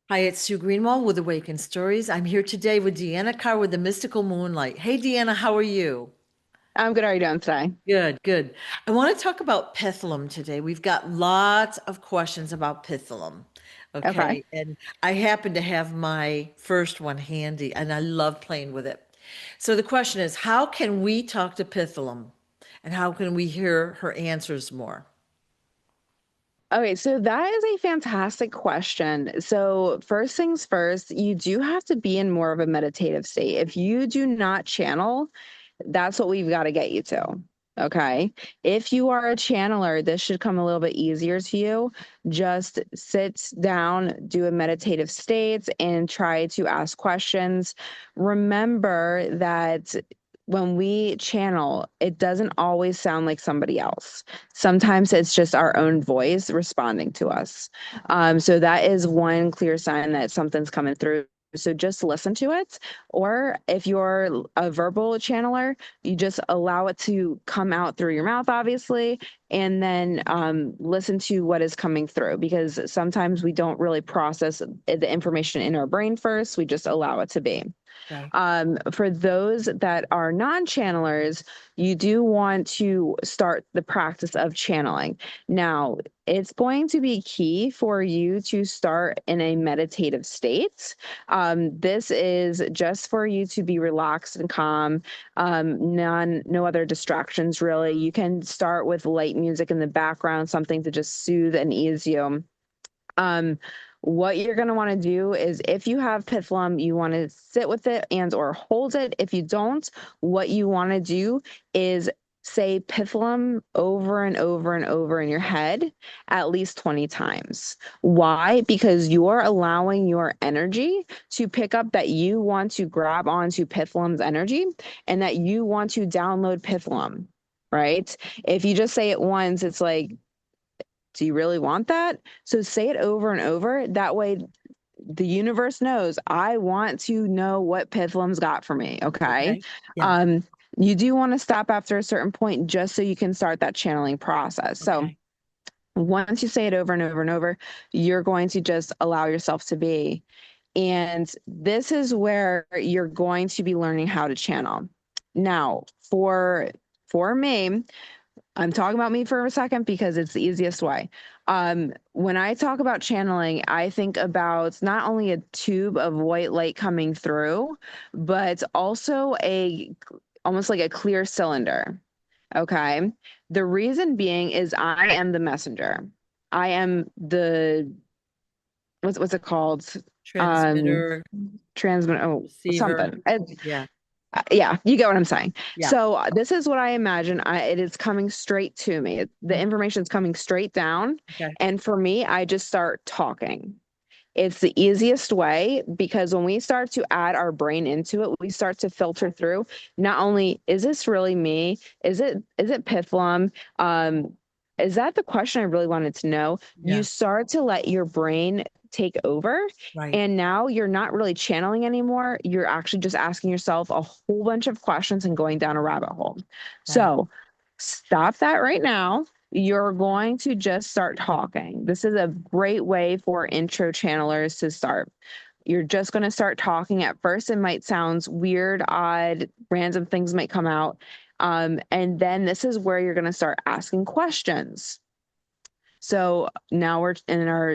Hi, it's Sue Greenwald with Awakened Stories. I'm here today with Deanna Carr with the Mystical Moonlight. Hey, Deanna, how are you? I'm good. How are you doing today? Good, good. I want to talk about Pitholem today. We've got lots of questions about Pitholem. Okay. Okay, and I happen to have my first one handy and I love playing with it. So the question is, how can we talk to Pitholem and how can we hear her answers more? Okay, so that is a fantastic question. So, first things first, you do have to be in more of a meditative state. If you do not channel, that's what we've got to get you to. Okay. If you are a channeler, this should come a little bit easier to you. Just sit down, do a meditative state, and try to ask questions. Remember that when we channel, it doesn't always sound like somebody else. Sometimes it's just our own voice responding to us. So that is one clear sign that something's coming through. So just listen to it. Or if you're a verbal channeler, you just allow it to come out through your mouth, obviously, and then listen to what is coming through because sometimes we don't really process the information in our brain first. We just allow it to be. Okay. For those that are non-channelers, you do want to start the practice of channeling. Now, it's going to be key for you to start in a meditative state. This is just for you to be relaxed and calm. No other distractions really. You can start with light music in the background, something to just soothe and ease you. Um, what you're going to want to do is if you have pithlum, you want to sit with it and or hold it. If you don't, what you want to do is say pithlum over and over and over in your head at least 20 times. Why? Because you're allowing your energy to pick up that you want to grab onto pithlum's energy and that you want to download pithlum, right? If you just say it once, it's like, do you really want that? So say it over and over. That way, the universe knows I want to know what Pithlum's got for me. Okay. Okay. Yeah. Um, you do want to stop after a certain point just so you can start that channeling process. So Okay. once you say it over and over and over, you're going to just allow yourself to be. And this is where you're going to be learning how to channel. Now, for me, I'm talking about me for a second because it's the easiest way. When I talk about channeling, I think about not only a tube of white light coming through, but also a almost like a clear cylinder. Okay. The reason being is I am the messenger. I am the what's it called? Um, Transmitter, transmit. Oh, receiver. something. Yeah. Yeah, you get what I'm saying. Yeah. So this is what I imagine. It is coming straight to me. The Mhm. information is coming straight down. Okay. And for me, I just start talking. It's the easiest way because when we start to add our brain into it, we start to filter through. Not only is this really me? Is it Pithlum? Is that the question I really wanted to know? You Yeah. start to let your brain take over, Right. and now you're not really channeling anymore. You're actually just asking yourself a whole bunch of questions and going down a rabbit hole. Right. So stop that right now. You're going to just start talking. This is a great way for intro channelers to start. You're just going to start talking. At first, it might sound weird, odd, random things might come out. And then this is where you're going to start asking questions. So now we're in our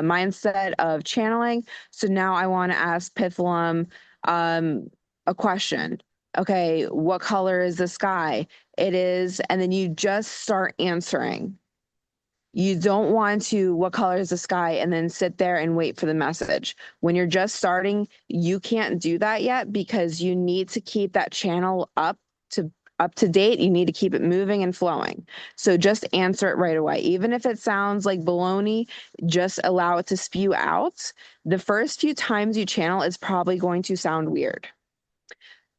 mindset of channeling. So now I want to ask Pithlum a question. Okay, what color is the sky? It is, and then you just start answering. You don't want to, what color is the sky, and then sit there and wait for the message. When you're just starting, you can't do that yet because you need to keep that channel to up to date. You need to keep it moving and flowing. So just answer it right away. Even if it sounds like baloney, just allow it to spew out. The first few times you channel is probably going to sound weird.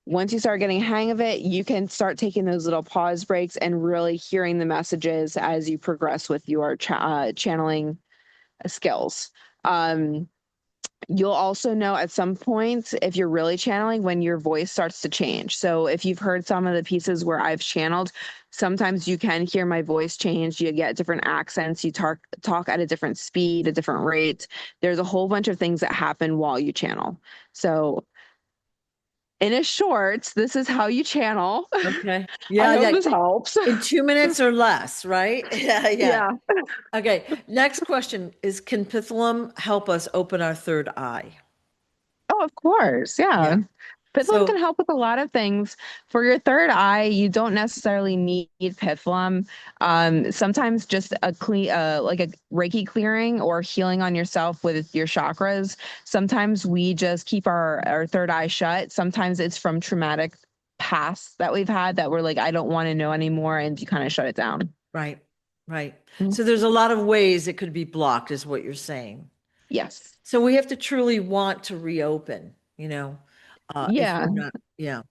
Once you start getting a hang of it, you can start taking those little pause breaks and really hearing the messages as you progress with your channeling skills. Um, You'll also know at some point if you're really channeling when your voice starts to change. So if you've heard some of the pieces where I've channeled, sometimes you can hear my voice change. You get different accents. You talk at a different speed, a different rate. There's a whole bunch of things that happen while you channel. So in a short, this is how you channel. Okay. I Yeah, hope yeah. this helps. In 2 minutes or less, right? Yeah, yeah. Yeah. Okay. Next question is, can Pitholem help us open our third eye? Oh, of course. Yeah. Yeah. Pitholem can So, help with a lot of things. For your third eye, you don't necessarily need Pitholem. Sometimes just a clean, like a Reiki clearing or healing on yourself with your chakras. Sometimes we just keep our third eye shut. Sometimes it's from traumatic past that we've had that we're like, I don't want to know anymore, and you kind of shut it down. right, right. Mm. So there's a lot of ways it could be blocked, is what you're saying. Yes. So we have to truly want to reopen, if Yeah. we're not, yeah,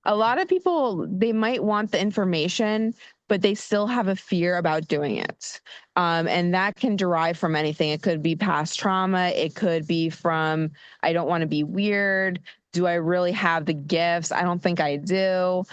A lot of people, they might want the information, but they still have a fear about doing it. And that can derive from anything. It could be past trauma. It could be from, I don't want to be weird. Do I really have the gifts? I don't think I do.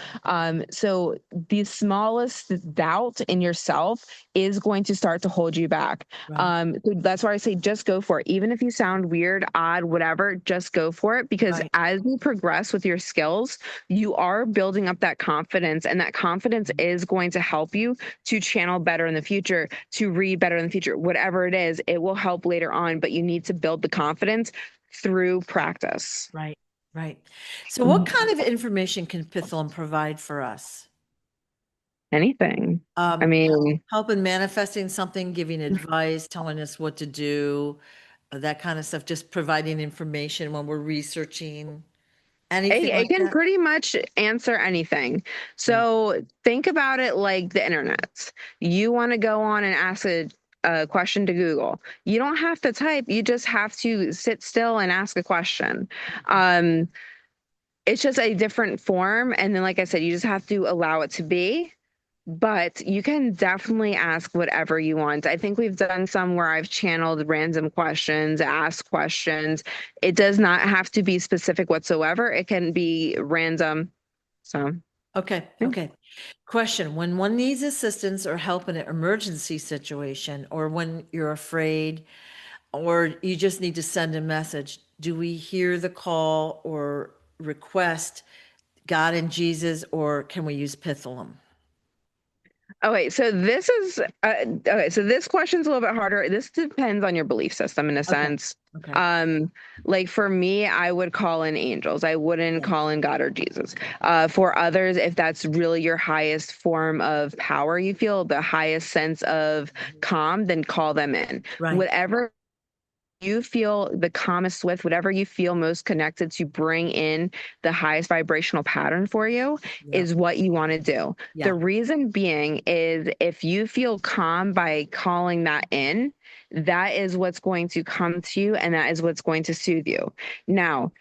So the smallest doubt in yourself is going to start to hold you back. right, So that's why I say just go for it. Even if you sound weird, odd, whatever, just go for it. Because right, as you progress with your skills, you are building up that confidence, and that confidence is going to help you to channel better in the future, to read better in the future, whatever it is, it will help later on, but you need to build the confidence through practice. right, right. So what kind of information can Pitholem provide for us? Anything. I Um, mean, Help in manifesting something, giving advice, telling us what to do, that kind of stuff, just providing information when we're researching, anything it like can that? pretty much answer anything. Yeah, So think about it like the internet. You want to go on and ask a question to Google. You don't have to type, you just have to sit still and ask a question. Um, it's just a different form. And then, like I said, you just have to allow it to be. But you can definitely ask whatever you want. I think we've done some where I've channeled random questions, asked questions. It does not have to be specific whatsoever. It can be random. So, okay, yeah. okay. Question, when one needs assistance or help in an emergency situation, or when you're afraid, or you just need to send a message, do we hear the call or request God and Jesus, or can we use Pitholem? Okay, so this is okay. So this question's a little bit harder. This depends on your belief system in a Okay, sense. okay, Um, like for me, I would call in angels. I wouldn't yeah, call in God or Jesus. For others, if that's really your highest form of power, you feel the highest sense of calm, then call them in. right, Whatever you feel the calmest with, whatever you feel most connected to bring in the highest vibrational pattern for you, yeah, is what you want to do. The yeah, reason being is if you feel calm by calling that in, that is what's going to come to you, and that is what's going to soothe you. Now,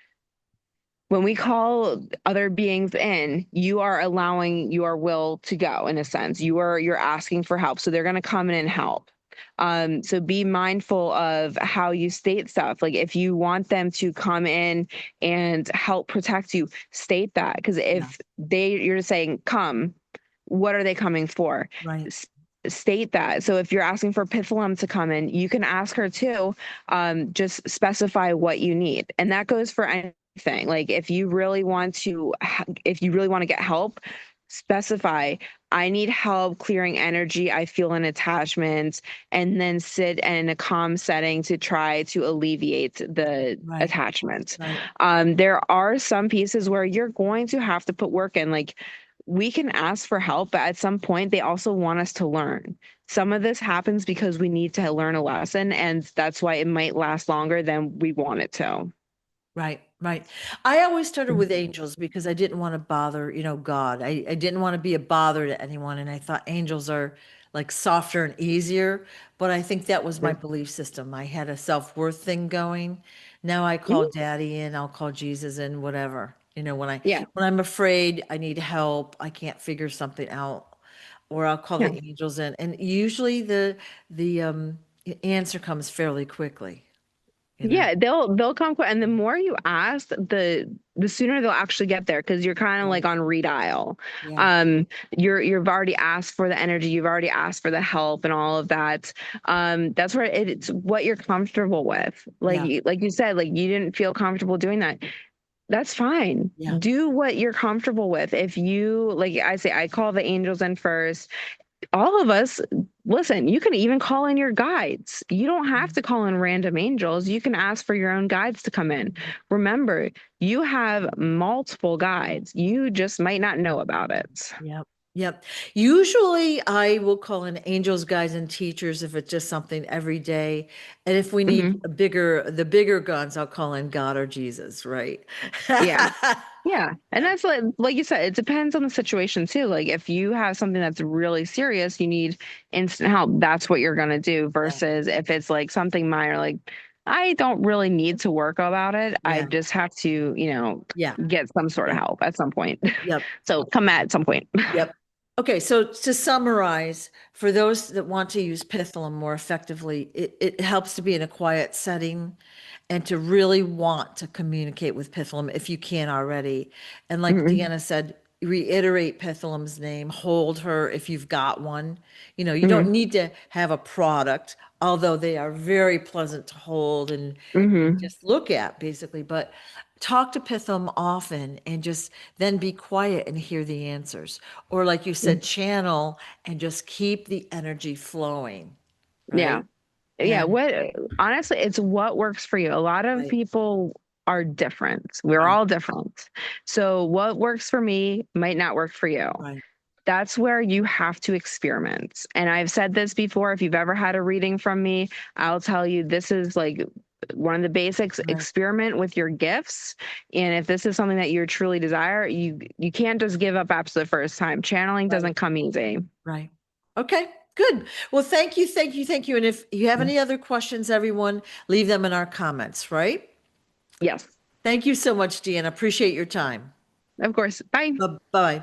when we call other beings in, you are allowing your will to go in a sense. You're asking for help. So they're going to come in and help. So be mindful of how you state stuff. Like if you want them to come in and help protect you, state that. Because yeah, if you're just saying come, what are they coming for? right, State that. So if you're asking for Pitholem to come in, you can ask her too. Just specify what you need, and that goes for anything. Like if you really want to get help, specify. I need help clearing energy. I feel an attachment, and then sit in a calm setting to try to alleviate the right, attachment. right, There are some pieces where you're going to have to put work in, like we can ask for help, but at some point they also want us to learn. Some of this happens because we need to learn a lesson, and that's why it might last longer than we want it to. right, right. I always started with angels because I didn't want to bother, God. I didn't want to be a bother to anyone. And I thought angels are like softer and easier. But I think that was my belief system. I had a self-worth thing going. Now I call Mhm. daddy in, I'll call Jesus in, whatever. Yeah, When I'm afraid, I need help, I can't figure something out, or I'll call yeah. the angels in. And usually the answer comes fairly quickly. you know? Yeah, they'll come quick, and the more you ask, the sooner they'll actually get there because you're kind of like Right. on redial. Yeah. You've already asked for the energy, you've already asked for the help and all of that. That's where it's what you're comfortable with. Yeah. Like you said, like you didn't feel comfortable doing that. That's fine. Yeah. Do what you're comfortable with. If you, like I say, I call the angels in first. All of us, listen, you can even call in your guides. You don't have to call in random angels. You can ask for your own guides to come in. Remember, you have multiple guides. You just might not know about it. Yep. Yep. Usually I will call in angels, guides, and teachers if it's just something every day. And if we need Hmm. the bigger guns, I'll call in God or Jesus, right? Yeah. Yeah. And that's like you said, it depends on the situation too. Like if you have something that's really serious, you need instant help, that's what you're gonna do Yeah. versus if it's like something minor, like I don't really need to work about it. I Yeah. just have to, Yeah. get some sort of Yeah. help at some point. Yep. So come at some point. Yep. Okay, so to summarize, for those that want to use Pitholem more effectively, it helps to be in a quiet setting and to really want to communicate with Pitholem if you can already. And like Hmm. Deanna said, reiterate Pitholem's name, hold her if you've got one. You don't Hmm. need to have a product, although they are very pleasant to hold and Hmm. just look at basically. But talk to Pithom often and just then be quiet and hear the answers. Or like you said, channel and just keep the energy flowing, Yeah. right? Yeah, And what honestly, it's what works for you. A lot of right, people are different. We're right, all different. So what works for me might not work for you. right, That's where you have to experiment. And I've said this before, if you've ever had a reading from me, I'll tell you this is like one of the basics, right, experiment with your gifts. And if this is something that you truly desire, you can't just give up after the first time. Channeling right, doesn't come easy. right. Okay, good. Well, thank you, thank you, thank you. And if you have any other questions, everyone, leave them in our comments, right? Yes, Thank you so much, Deanna. Appreciate your time. of course. Bye. Bye bye.